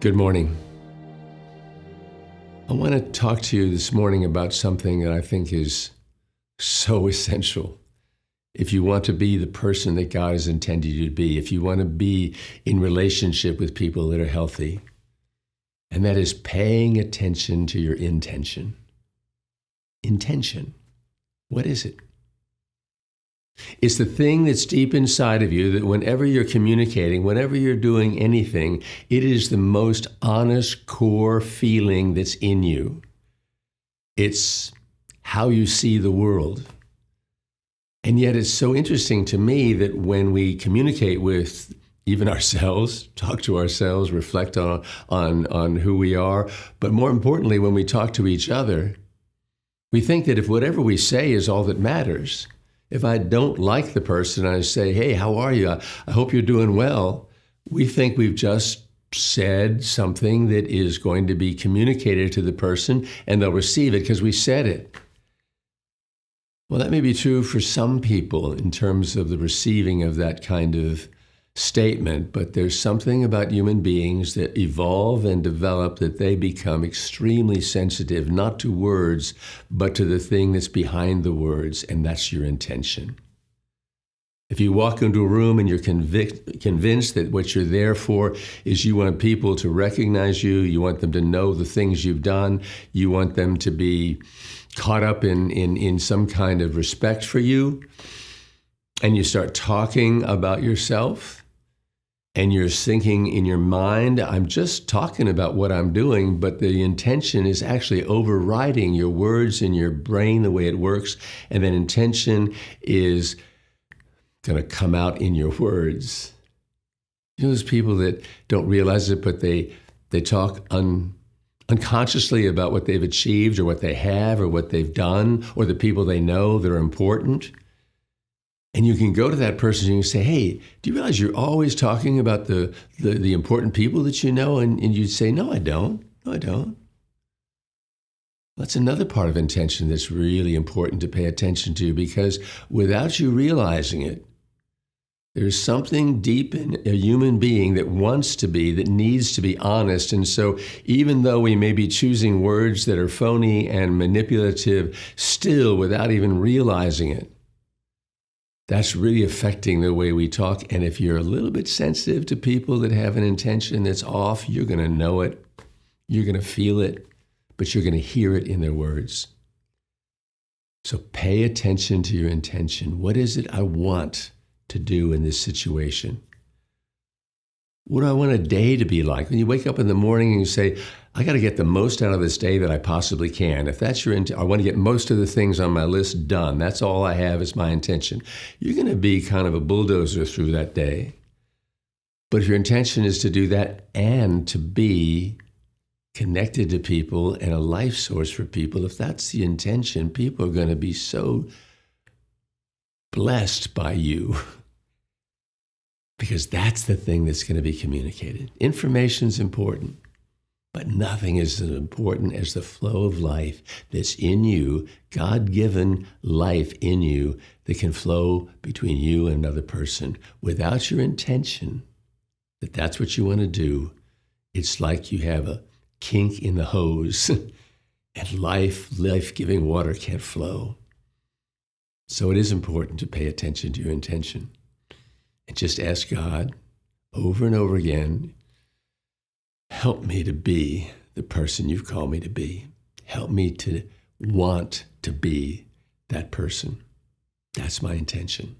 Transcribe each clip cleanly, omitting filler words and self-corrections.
Good morning. I want to talk to you this morning about something that I think is so essential. If you want to be the person that God has intended you to be, if you want to be in relationship with people that are healthy, and that is paying attention to your intention. Intention. What is it? It's the thing that's deep inside of you that whenever you're communicating, whenever you're doing anything, it is the most honest core feeling that's in you. It's how you see the world. And yet it's so interesting to me that when we communicate with even ourselves, talk to ourselves, reflect on who we are, but more importantly, when we talk to each other, we think that if whatever we say is all that matters. If I don't like the person, I say, hey, how are you? I hope you're doing well. We think we've just said something that is going to be communicated to the person and they'll receive it because we said it. Well, that may be true for some people in terms of the receiving of that kind of statement, but there's something about human beings that evolve and develop that they become extremely sensitive, not to words, but to the thing that's behind the words, and that's your intention. If you walk into a room and you're convinced that what you're there for is you want people to recognize you, you want them to know the things you've done, you want them to be caught up in some kind of respect for you, and you start talking about yourself, and you're thinking in your mind, I'm just talking about what I'm doing, but the intention is actually overriding your words in your brain, the way it works, and that intention is going to come out in your words. You know those people that don't realize it, but they talk unconsciously about what they've achieved or what they have or what they've done or the people they know that are important? And you can go to that person and you say, hey, do you realize you're always talking about the important people that you know? And you'd say, no, I don't. No, I don't. That's another part of intention that's really important to pay attention to, because without you realizing it, there's something deep in a human being that wants to be, that needs to be honest. And so even though we may be choosing words that are phony and manipulative, still, without even realizing it, that's really affecting the way we talk. And if you're a little bit sensitive to people that have an intention that's off, you're going to know it, you're going to feel it, but you're going to hear it in their words. So pay attention to your intention. What is it I want to do in this situation? What do I want a day to be like? When you wake up in the morning and you say, I got to get the most out of this day that I possibly can. If that's your intent, I want to get most of the things on my list done. That's all I have is my intention. You're going to be kind of a bulldozer through that day. But if your intention is to do that and to be connected to people and a life source for people, if that's the intention, people are going to be so blessed by you. Because that's the thing that's going to be communicated. Information's important, but nothing is as important as the flow of life that's in you, God-given life in you that can flow between you and another person. Without your intention that that's what you want to do, it's like you have a kink in the hose and life-giving water can't flow. So it is important to pay attention to your intention. And just ask God over and over again, help me to be the person you've called me to be. Help me to want to be that person. That's my intention.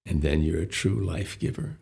And then you're a true life giver.